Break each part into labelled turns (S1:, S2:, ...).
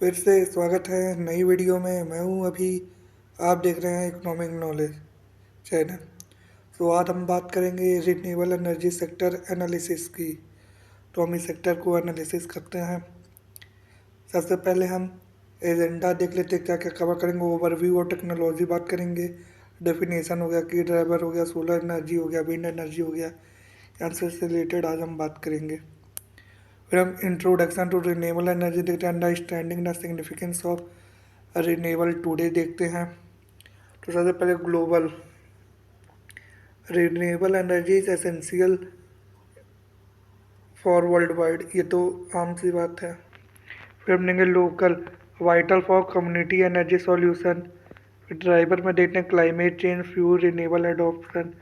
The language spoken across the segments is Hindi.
S1: फिर से स्वागत है नई वीडियो में। मैं हूं अभी। आप देख रहे हैं इकोनॉमिक नॉलेज चैनल। तो आज हम बात करेंगे रिन्यूएबल एनर्जी सेक्टर एनालिसिस की। तो हम इस सेक्टर को एनालिसिस करते हैं। सबसे पहले हम एजेंडा देख लेते हैं, क्या क्या कवर करेंगे। ओवरव्यू और टेक्नोलॉजी बात करेंगे। डेफिनेशन हो गया, की ड्राइवर हो गया, सोलर एनर्जी हो गया, विंड एनर्जी हो गया। यहाँ से रिलेटेड आज हम बात करेंगे। फिर हम इंट्रोडक्शन टू रिन्यूएबल एनर्जी देखते हैं। Understanding the significance of renewable today देखते हैं। तो सबसे पहले global renewable energy is essential for world wide, ये तो आम सी बात है। फिर हम देंगे local, vital for community energy solution. Driver में देखते हैं climate change, fuel renewable adoption.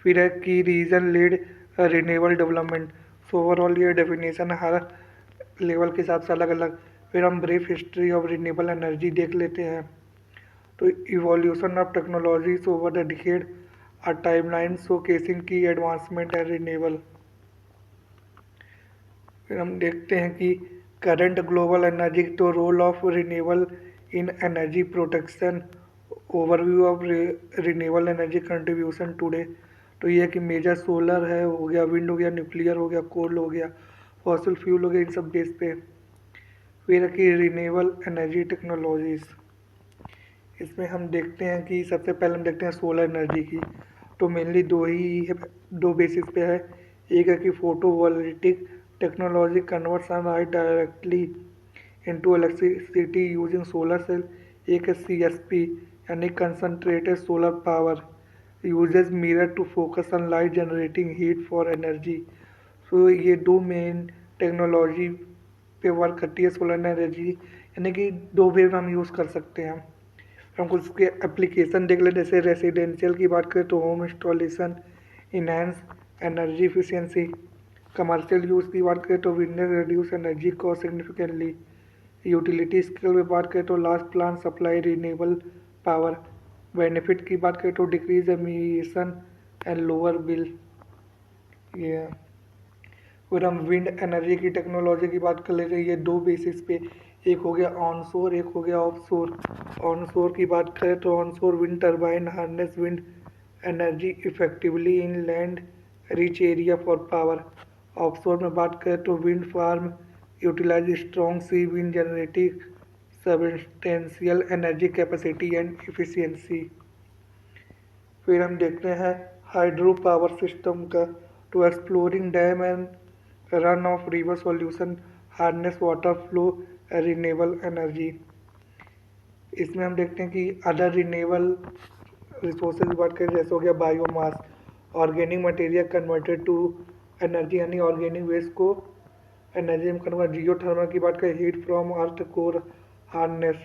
S1: फिर है की reason lead renewable development. So overall ये डेफिनेशन है हर लेवल के हिसाब से अलग अलग। फिर हम brief history of renewable energy देख लेते हैं। तो evolution of technologies over the decade, a timeline showcasing key advancement and renewable। फिर हम देखते हैं कि करंट ग्लोबल एनर्जी, तो role of renewable in energy protection. Overview of renewable energy contribution today. तो ये है कि मेजर सोलर है, हो गया विंड, हो गया न्यूक्लियर, हो गया कोल, हो गया फॉसिल फ्यूल, हो गया, इन सब बेस पे। फिर है कि रिन्यूएबल एनर्जी टेक्नोलॉजीज़, इसमें हम देखते हैं कि सबसे पहले हम देखते हैं सोलर एनर्जी की। तो मेनली दो ही है, दो बेसिस पे है। एक है कि photovoltaic technology convert sunlight directly into electricity using solar cell. एक है सीएसपी यानी concentrated solar power, uses mirror to focus sunlight generating heat for energy. So ये दो मेन टेक्नोलॉजी पे वर्क करती है सोलर एनर्जी, यानी कि दो वे में हम यूज़ कर सकते हैं। हम कुछ उसके एप्लीकेशन देख लें। जैसे रेसिडेंशियल की बात करें तो home installation, enhance energy efficiency. Commercial use की बात करें तो window reduce energy cost significantly. Utility scale में बात करें तो last plant supply renewable power. Benefit की बात करें तो decrease emission and lower bill. ये फिर हम विंड एनर्जी की टेक्नोलॉजी की बात कर लेते हैं। ये दो बेसिस पे, एक हो गया ऑनशोर, एक हो गया ऑफशोर। ऑनशोर की बात करें तो onshore wind turbine harness wind energy effectively in land rich area for power. Offshore में बात करें तो wind farm utilise strong sea wind generating substantial energy capacity and efficiency. फिर हम देखते हैं हाइड्रो पावर सिस्टम का। To exploring dam and run of river solution, harness water flow, renewable energy. इसमें हम देखते हैं कि अदर रिन्यूएबल रिसोर्सेज की बात करें, जैसे हो गया biomass, organic material converted to energy, यानी ऑर्गेनिक वेस्ट को एनर्जी में कन्वर्ट। जियो थर्मल की बात करें, heat from earth core harness.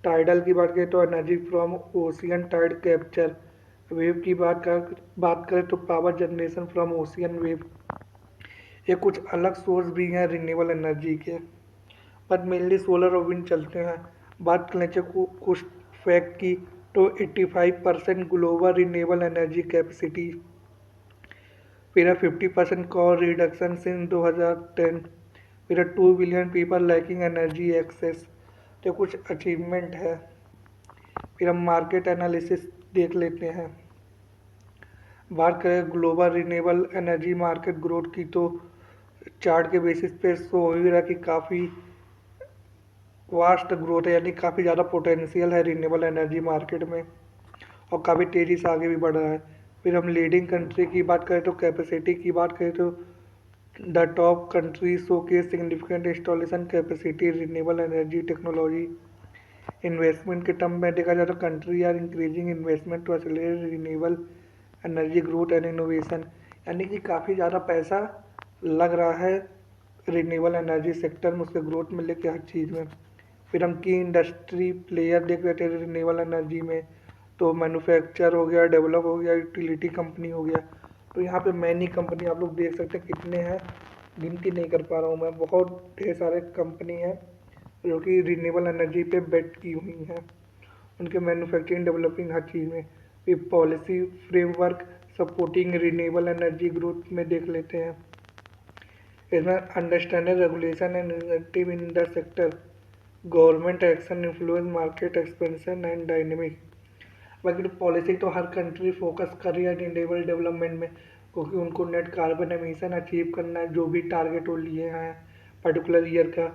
S1: Tidal की बात करें तो energy from ocean tide capture. Wave की बात करें तो power generation from ocean wave. ये कुछ अलग सोर्स भी हैं रिन्यूएबल एनर्जी के, बट मेनली सोलर और विंड चलते हैं। बात कर लेते हैं कुछ फैक्ट की। तो 85% ग्लोबल रिन्यूएबल एनर्जी कैपेसिटी। फिर है 50% कॉल रिडक्शन इन 2010। फिर है 2 billion people lacking energy access. तो कुछ अचीवमेंट है। फिर हम मार्केट एनालिसिस देख लेते हैं। बात करें global renewable energy market growth की, तो चार्ट के बेसिस पे शो हो ही रहा कि काफ़ी वास्ट ग्रोथ है, यानी काफ़ी ज़्यादा पोटेंशियल है रिन्यूएबल एनर्जी मार्केट में, और काफ़ी तेज़ी से आगे भी बढ़ रहा है। फिर हम लीडिंग कंट्री की बात करें तो कैपेसिटी की बात करें तो द टॉप कंट्री शो के significant installation capacity renewable energy technology. Investment के टर्म में देखा जाए तो country are increasing investment to accelerate renewable energy growth and innovation, यानी कि काफ़ी ज़्यादा पैसा लग रहा है रिन्यूएबल एनर्जी सेक्टर में, उसके ग्रोथ में लेके हर चीज़ में। फिर हम की इंडस्ट्री प्लेयर देख रहे थे रिन्यूएबल एनर्जी में, तो मैन्युफैक्चर हो गया, डेवलप हो गया, यूटिलिटी कंपनी हो गया। तो यहाँ पे मैनी कंपनी आप लोग देख सकते हैं कितने हैं, गिनती नहीं कर पा रहा हूँ मैं, बहुत ढेर सारे कंपनी हैं जो कि रिन्यूएबल एनर्जी पे बेट की हुई हैं, उनके मैन्युफैक्चरिंग डेवलपिंग हर चीज़ में। फिर policy framework supporting renewable energy growth में देख लेते हैं। इसमें understanding regulation and incentive in the sector. Government action influence market expansion and dynamic. बाकी तो पॉलिसी तो हर कंट्री फोकस कर रही है रिन्यूएबल डेवलपमेंट में, क्योंकि उनको नेट कार्बन एमिशन अचीव करना है, जो भी टारगेट वो लिए हैं पर्टिकुलर ईयर का।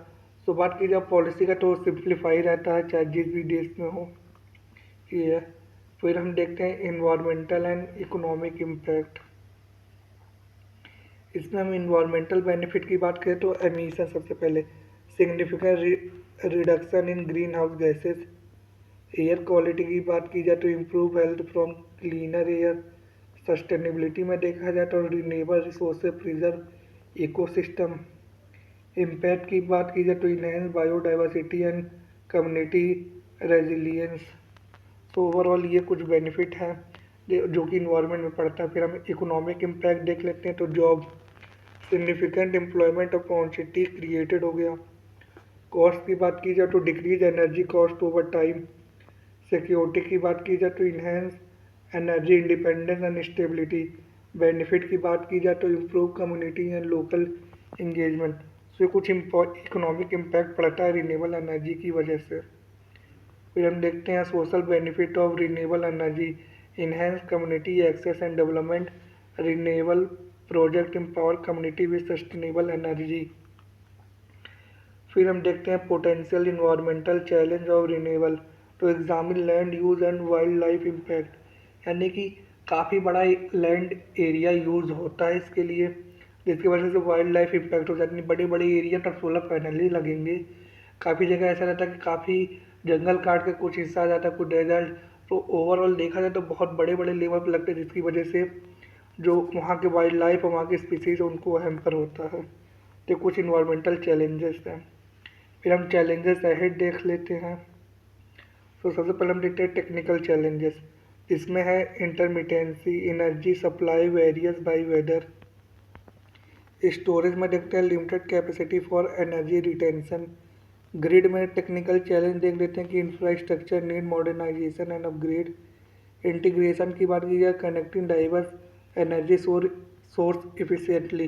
S1: तो बात की जाए पॉलिसी का तो सिंप्लीफाई रहता है चाहे जिस भी देश में हो। ये है। फिर हम देखते हैं इन्वायरमेंटल एंड इकोनॉमिक इम्पैक्ट। इसमें हम इन्वायरमेंटल बेनिफिट की बात करें तो एमिशन सबसे पहले, significant reduction in green house gases. Air quality की बात की जाए तो improve health from cleaner air. Sustainability में देखा जाए तो renewable resources preserve ecosystem. Impact की बात की जाए तो enhance biodiversity and community resilience. तो ओवरऑल ये कुछ बेनिफिट हैं जो कि इन्वायरमेंट में पड़ता है। फिर हम इकोनॉमिक इम्पैक्ट देख लेते हैं तो job, significant employment opportunity created हो गया। कॉस्ट की बात की जाए तो decrease energy cost over time. Security की बात की जाए तो enhance energy independence and stability. Benefit की बात की जाए तो improve community and local engagement. तो कुछ इकोनॉमिक इम्पैक्ट पड़ता है रिन्यूएबल एनर्जी की वजह से। फिर हम देखते हैं social benefit of renewable energy, enhance community access and development. Renewable project empower community with sustainable energy. फिर हम देखते हैं potential environmental challenge of renewable, तो examine land use and wildlife impact. यानी कि काफ़ी बड़ा लैंड एरिया यूज़ होता है इसके लिए, जिसकी वजह से वाइल्ड लाइफ इम्पैक्ट हो जाती है। बड़े बड़े एरिया तक सोलर पैनल ही लगेंगे। काफ़ी जगह ऐसा रहता है कि काफ़ी जंगल काट के कुछ हिस्सा आ जाता है, कुछ डेजर्ट। तो ओवरऑल देखा जाए तो बहुत बड़े बड़े लेवल पर लगते हैं, जिसकी वजह से जो वहाँ के वाइल्ड लाइफ और वहाँ की स्पीसीज उनको हैम्पर होता है। तो कुछ इन्वायरमेंटल चैलेंजेस हैं। फिर हम चैलेंजेस अहेड देख लेते हैं। तो सबसे पहले हम देखते हैं टेक्निकल चैलेंजेस। इसमें है intermittency, energy supply varies by weather. Storage में देखते हैं limited capacity for energy retention. Grid में टेक्निकल चैलेंज देख लेते हैं कि infrastructure need modernization and upgrade. Integration की बात की जाए connecting diverse energy source efficiently.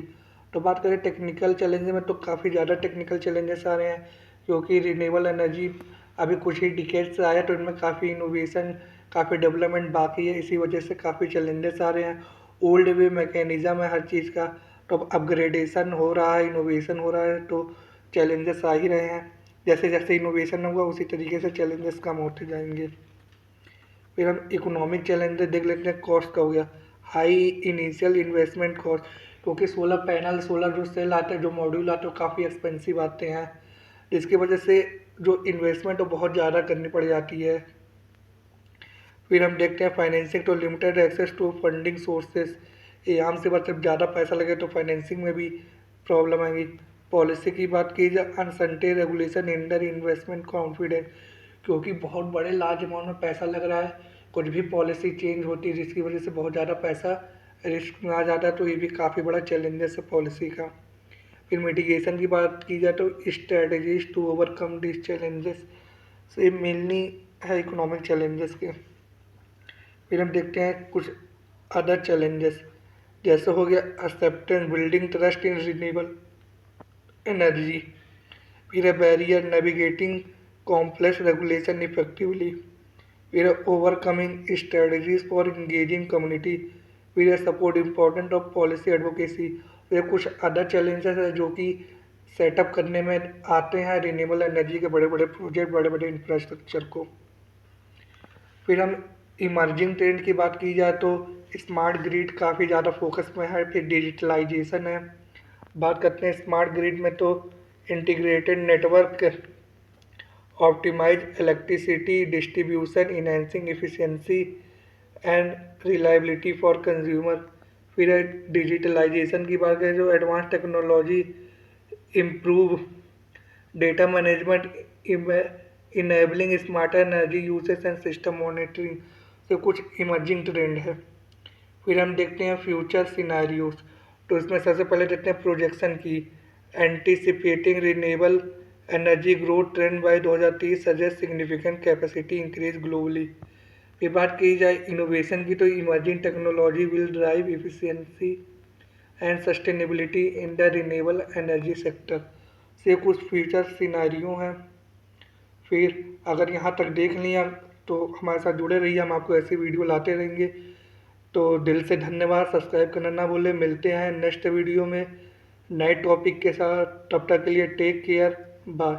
S1: तो बात करें टेक्निकल चैलेंज में तो काफ़ी ज़्यादा टेक्निकल चैलेंजेस आ रहे हैं, क्योंकि रिन्यूएबल एनर्जी अभी कुछ ही डिकेड से आया, तो इनमें काफ़ी इनोवेशन काफ़ी डेवलपमेंट बाकी है। इसी वजह से काफ़ी चैलेंजेस आ रहे हैं। ओल्ड वे मैकेनिज़्म है हर चीज़ का, तो अब अपग्रेडेशन हो रहा है, इनोवेशन हो रहा है, तो चैलेंजेस आ ही रहे हैं। जैसे जैसे इनोवेशन होगा उसी तरीके से चैलेंजेस कम होते जाएंगे। फिर हम इकोनॉमिक चैलेंजेस देख लेते हैं। कॉस्ट का हो गया हाई इनिशियल इन्वेस्टमेंट कॉस्ट, क्योंकि सोलर पैनल, सोलर जो सेल आते हैं, जो मॉड्यूल आते हैं, वो काफ़ी एक्सपेंसिव आते हैं, जिसकी वजह से जो इन्वेस्टमेंट वो बहुत ज़्यादा करनी पड़ जाती है। फिर हम देखते हैं फाइनेंसिंग, तो limited access to funding sources. आम सी बात, जब ज़्यादा पैसा लगे तो फाइनेंसिंग में भी प्रॉब्लम आएगी। पॉलिसी की बात की जाए uncertain regulation hinder investment confidence, क्योंकि बहुत बड़े लार्ज अमाउंट में पैसा लग रहा है, कुछ भी पॉलिसी चेंज होती है जिसकी वजह से बहुत ज़्यादा पैसा रिस्क में आ जाता है, तो ये भी काफ़ी बड़ा चैलेंजेस है पॉलिसी का। फिर मिटिगेशन की बात की जाए तो strategies to overcome this challenges, से मेनली है इकोनॉमिक चैलेंजेस के। फिर हम देखते हैं कुछ अदर चैलेंजेस, जैसे हो गया acceptance, building trust in renewable energy. फिर है barrier, navigating complex regulation effectively. फिर है overcoming strategies for engaging community. फिर है support important of policy advocacy. फिर कुछ अदर चैलेंजेस है जो कि सेटअप करने में आते हैं रिन्यूएबल एनर्जी के बड़े बड़े प्रोजेक्ट, बड़े बड़े इंफ्रास्ट्रक्चर को। फिर हम इमर्जिंग ट्रेंड की बात की जाए तो स्मार्ट ग्रिड काफ़ी ज़्यादा फोकस में है। फिर डिजिटलाइजेशन है। बात करते हैं स्मार्ट ग्रिड में तो integrated network, optimise electricity distribution, enhancing efficiency and reliability for consumer. फिर है डिजिटलाइजेशन की बात करें जो advance technology improve data management, enabling smarter energy usage and system monitoring, से कुछ इमर्जिंग ट्रेंड है। फिर हम देखते हैं फ्यूचर सिनारियोज, तो इसमें सबसे पहले देखते हैं प्रोजेक्शन की। Anticipating renewable energy growth trend by 2030 suggest significant capacity increase globally. फिर बात की जाए इनोवेशन की, तो emerging technology will drive efficiency and sustainability in the renewable energy sector, से कुछ फ्यूचर सिनारियो हैं। फिर अगर यहाँ तक देख लिया तो हमारे साथ जुड़े रहिए, हम आपको ऐसी वीडियो लाते रहेंगे। तो दिल से धन्यवाद, सब्सक्राइब करना ना भूलें। मिलते हैं नेक्स्ट वीडियो में नए टॉपिक के साथ, तब तक के लिए टेक केयर, बाय।